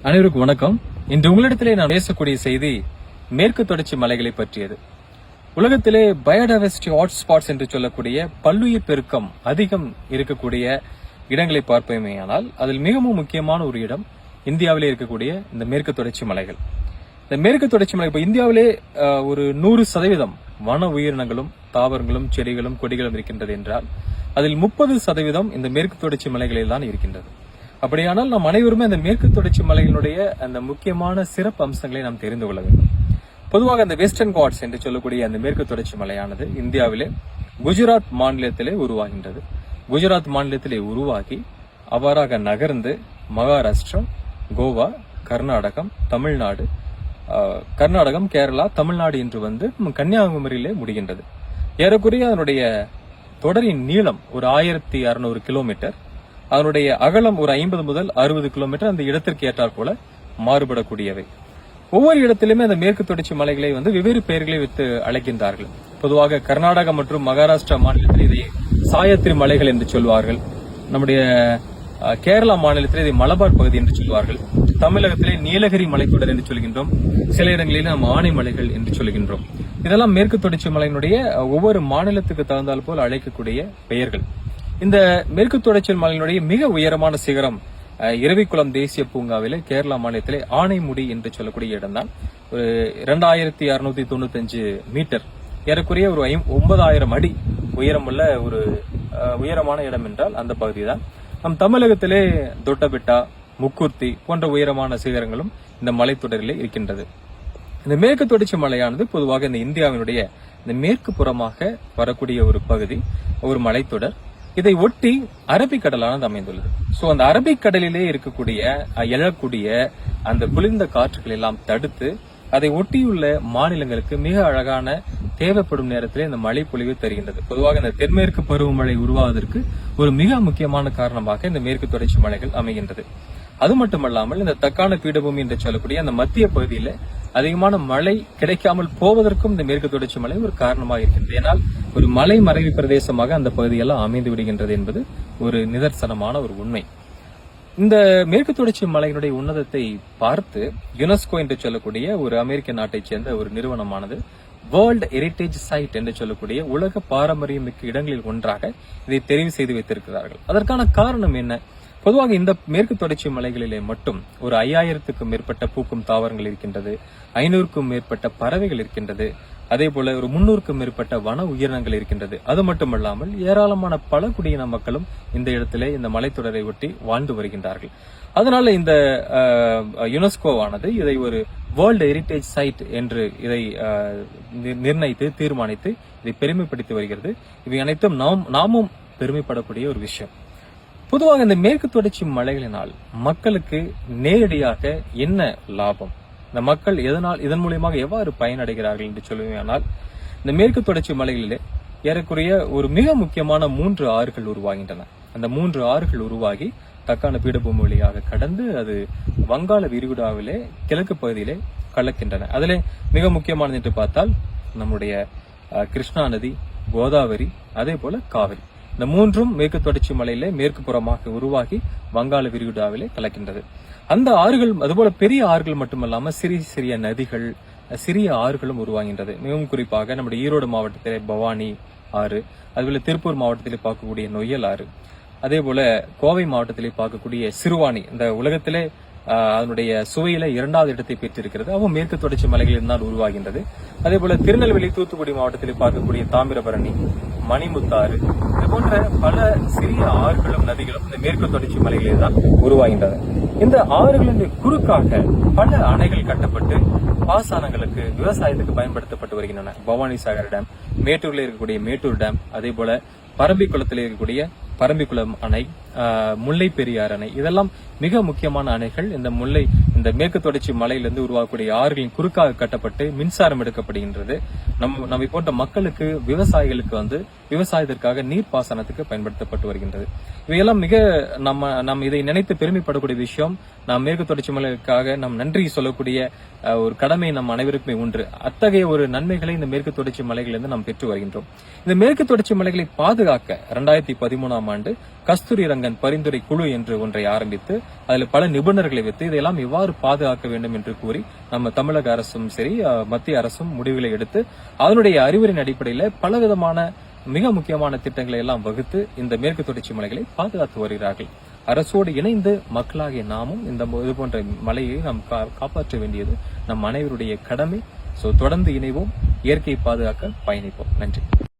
அனைவருக்கும் வணக்கம். இன்று உங்களிடத்திலே நான் பேசக்கூடிய செய்தி மேற்கு தொடர்ச்சி மலைகளை பற்றியது. உலகத்திலே பயோடைவர்சிட்டி ஹாட்ஸ்பாட்ஸ் என்று சொல்லக்கூடிய பல்லுயிர் பெருக்கம் அதிகம் இருக்கக்கூடிய இடங்களை பார்ப்போமேயானால் அதில் மிகவும் முக்கியமான ஒரு இடம் இந்தியாவிலே இருக்கக்கூடிய இந்த மேற்கு தொடர்ச்சி மலைகள். இந்த மேற்கு தொடர்ச்சி மலை இப்ப இந்தியாவிலே ஒரு 100% வன உயிரினங்களும் தாவரங்களும் செடிகளும் கொடிகளும் இருக்கின்றது என்றால் அதில் 30% இந்த மேற்கு தொடர்ச்சி மலைகளில் தான் இருக்கின்றது. அப்படியானால் நாம் அனைவருமே அந்த மேற்கு தொடர்ச்சி மலையினுடைய அந்த முக்கியமான சிறப்பு அம்சங்களை நாம் தெரிந்து கொள்ள வேண்டும். பொதுவாக அந்த வெஸ்டர்ன் காட்ஸ் என்று சொல்லக்கூடிய அந்த மேற்கு தொடர்ச்சி மலையானது இந்தியாவிலே குஜராத் மாநிலத்திலே உருவாகின்றது. குஜராத் மாநிலத்திலே உருவாகி அவ்வாறாக நகர்ந்து மகாராஷ்டிரம், கோவா, கர்நாடகம், தமிழ்நாடு, கேரளா, தமிழ்நாடு என்று வந்து கன்னியாகுமரியிலே முடிகின்றது. ஏறக்குறைய அதனுடைய தொடரின் நீளம் ஒரு 1600 கிலோமீட்டர், அதனுடைய அகலம் ஒரு 50 முதல் 60 கிலோமீட்டர், அந்த இடத்திற்கு ஏற்றாற் போல மாறுபடக்கூடியவை. ஒவ்வொரு இடத்திலுமே அந்த மேற்கு தொடர்ச்சி மலைகளை வந்து வெவ்வேறு பெயர்களை வைத்து அழைக்கின்றார்கள். பொதுவாக கர்நாடகா மற்றும் மகாராஷ்டிரா மாநிலத்தில் இதை சாயத்ரி மலைகள் என்று சொல்வார்கள். நம்முடைய கேரளா மாநிலத்தில் இதை மலபார் பகுதி என்று சொல்வார்கள். தமிழகத்திலே நீலகிரி மலைத்தொடர் என்று சொல்கின்றோம். சில இடங்களில் நாம் ஆனைமலைகள் என்று சொல்கின்றோம். இதெல்லாம் மேற்கு தொடர்ச்சி மலையினுடைய ஒவ்வொரு மாநிலத்துக்கு தகுந்தால் போல் அழைக்கக்கூடிய பெயர்கள். இந்த மேற்கு தொடர்ச்சி மலையினுடைய மிக உயரமான சிகரம் இரவிக்குளம் தேசிய பூங்காவிலே கேரளா மாநிலத்திலே ஆனைமுடி என்று சொல்லக்கூடிய இடம்தான். ஒரு 2695 மீட்டர், ஏறக்குறைய ஒரு 9000 அடி உயரமுள்ள ஒரு உயரமான இடம் என்றால் அந்த பகுதி தான். நம் தமிழகத்திலே தொட்டபெட்டா, முக்குர்த்தி போன்ற உயரமான சிகரங்களும் இந்த மலைத்தொடரிலே இருக்கின்றது. இந்த மேற்கு தொடர்ச்சி மலையானது பொதுவாக இந்த இந்தியாவினுடைய இந்த மேற்கு புறமாக வரக்கூடிய ஒரு பகுதி, ஒரு மலைத்தொடர். இதை ஒட்டி அரபிக்கடலானது அமைந்துள்ளது. சோ அந்த அரபிக்கடலிலே இருக்கக்கூடிய எழக்கூடிய அந்த குளிர்ந்த காற்றுகள் எல்லாம் தடுத்து அதை ஒட்டியுள்ள மாநிலங்களுக்கு மிக அழகான தேவைப்படும் நேரத்திலே இந்த மழை பொழிவு தருகின்றது. பொதுவாக இந்த தென்மேற்கு பருவமழை உருவாவதற்கு ஒரு மிக முக்கியமான காரணமாக இந்த மேற்கு தொடர்ச்சி மலைகள் அமைகின்றது. அது மட்டுமல்லாமல் இந்த தக்கான பீடபூமி என்று சொல்லக்கூடிய அந்த மத்திய பகுதியில அதிகமான மழை கிடைக்காமல் போவதற்கும் இந்த மேற்கு தொடர்ச்சி மலை ஒரு காரணமாக இருக்கின்றது. ஏனால் ஒரு மலை மறைவு பிரதேசமாக அந்த பகுதியெல்லாம் அமைந்து விடுகின்றது என்பது ஒரு நிதர்சனமான ஒரு உண்மை. இந்த மேற்கு தொடர்ச்சி மலையினுடைய உன்னதத்தை பார்த்து யுனெஸ்கோ என்று சொல்லக்கூடிய ஒரு அமெரிக்க நாட்டைச் சேர்ந்த ஒரு நிறுவனமானது வேர்ல்ட் ஹெரிடேஜ் சைட் என்று சொல்லக்கூடிய உலக பாரம்பரியம் மிக்க இடங்களில் ஒன்றாக இதை தெரிவு செய்து வைத்திருக்கிறார்கள். அதற்கான காரணம் என்ன? பொதுவாக இந்த மேற்கு தொடர்ச்சி மலைகளிலே மட்டும் ஒரு 5000க்கும் மேற்பட்ட பூக்கும் தாவரங்கள் இருக்கின்றது, 500க்கும் மேற்பட்ட பறவைகள் இருக்கின்றது, அதே போல ஒரு 300க்கும் மேற்பட்ட வன உயிரினங்கள் இருக்கின்றது. அது மட்டுமல்லாமல் ஏராளமான பழங்குடியின மக்களும் இந்த இடத்திலே இந்த மலைத்தொடரை ஒட்டி வாழ்ந்து வருகின்றார்கள். அதனால இந்த யுனெஸ்கோவானது இதை ஒரு வேர்ல்ட் ஹெரிடேஜ் சைட் என்று இதை நிர்ணயித்து தீர்மானித்து இதை பெருமைப்படுத்தி வருகிறது. இவை அனைத்தும் நாமும் பெருமைப்படக்கூடிய ஒரு விஷயம். பொதுவாக இந்த மேற்கு தொடர்ச்சி மலைகளினால் மக்களுக்கு நேரடியாக என்ன லாபம், இந்த மக்கள் இதன் மூலியமாக எவ்வாறு பயனடைகிறார்கள் என்று சொல்லுவேனால், இந்த மேற்கு தொடர்ச்சி மலைகளிலே ஏறக்குறைய ஒரு மிக முக்கியமான 3 ஆறுகள் உருவாகின்றன. அந்த 3 ஆறுகள் உருவாகி தக்கான பீடபூமி வழியாக கடந்து அது வங்காள விரிகுடாவிலே கிழக்கு பகுதியிலே கலக்கின்றன. அதிலே மிக முக்கியமானது என்று பார்த்தால் நம்முடைய கிருஷ்ணா நதி, கோதாவரி, அதே போல காவிரி. இந்த 3ம் மேற்கு தொடர்ச்சி மலையிலே மேற்கு புறமாக உருவாகி வங்காள விரிகுடாவிலே கலக்கின்றது. அந்த ஆறுகள் அதுபோல பெரிய ஆறுகள் மட்டுமல்லாம சிறிய சிறிய நதிகள், சிறிய ஆறுகளும் உருவாகின்றது. மிகவும் குறிப்பாக நம்முடைய ஈரோடு மாவட்டத்திலே பவானி ஆறு, அதுபோல திருப்பூர் மாவட்டத்திலே பார்க்கக்கூடிய நொய்யல் ஆறு, அதே போல கோவை மாவட்டத்திலே பார்க்கக்கூடிய சிறுவாணி இந்த உலகத்திலே அதனுடைய சுவையில 2வது இடத்தை பெற்றிருக்கிறது. அவன் மேற்கு தொடர்ச்சி மலைகளில் தான் உருவாகின்றது. அதே போல திருநெல்வேலி, தூத்துக்குடி மாவட்டத்தில் பார்க்கக்கூடிய தாமிரபரணி, மணிமுத்தாறு, இது போன்ற பல சிறிய ஆறுகளும் நதிகளும் இந்த மேற்கு தொடர்ச்சி மலைகளில் தான் உருவாகின்றன. இந்த ஆறுகளின் குறுக்காக பல அணைகள் கட்டப்பட்டு பாசனங்களுக்கு விவசாயத்துக்கு பயன்படுத்தப்பட்டு வருகின்றன. பவானி சாகர் டேம், மேட்டூர்ல இருக்கக்கூடிய மேட்டூர் டேம், அதே போல பரம்பிக்குளத்தில் இருக்கக்கூடிய பரம்பிக்குளம் அணை, முல்லை பெரியார் அணை, இதெல்லாம் மிக முக்கியமான அணைகள். இந்த மேற்கு தொடர்ச்சி மலையிலிருந்து உருவாகக்கூடிய ஆறுகளின் குறுக்காக கட்டப்பட்டு மின்சாரம் எடுக்கப்படுகின்றது. நம்மை போன்ற மக்களுக்கு, விவசாயிகளுக்கு வந்து விவசாயத்திற்காக நீர்ப்பாசனத்துக்கு பயன்படுத்தப்பட்டு வருகின்றது. இவையெல்லாம் மிக நம்ம இதை நினைத்து பெருமைப்படக்கூடிய விஷயம். நாம் மேற்கு தொடர்ச்சி மலைக்காக நாம் நன்றி சொல்லக்கூடிய ஒரு கடமை நம் அனைவருக்குமே உண்டு. அத்தகைய ஒரு நன்மைகளை இந்த மேற்கு தொடர்ச்சி மலைகளிலிருந்து நாம் பெற்று வருகின்றோம். இந்த மேற்கு தொடர்ச்சி மலைகளை பாதுகாக்க 2013ஆம் ஆண்டு கஸ்தூரி ஆதித்தரங்கன் பரிந்துரை குழு என்று ஒன்றை ஆரம்பித்து அதில் பல நிபுணர்களை வைத்து இதையெல்லாம் எவ்வாறு பாதுகாக்க வேண்டும் என்று கூறி நம்ம தமிழக அரசும் சரி மத்திய அரசும் முடிவுகளை எடுத்து அதனுடைய அறிவுரையின் அடிப்படையில் பலவிதமான மிக முக்கியமான திட்டங்களை எல்லாம் வகுத்து இந்த மேற்கு தொடர்ச்சி மலைகளை பாதுகாத்து வருகிறார்கள். அரசோடு இணைந்து மக்களாகிய நாமும் இந்த இது போன்ற மலையை நாம் காப்பாற்ற வேண்டியது நம் அனைவருடைய கடமை. தொடர்ந்து இணைவோம், இயற்கையை பாதுகாக்க பயணிப்போம். நன்றி.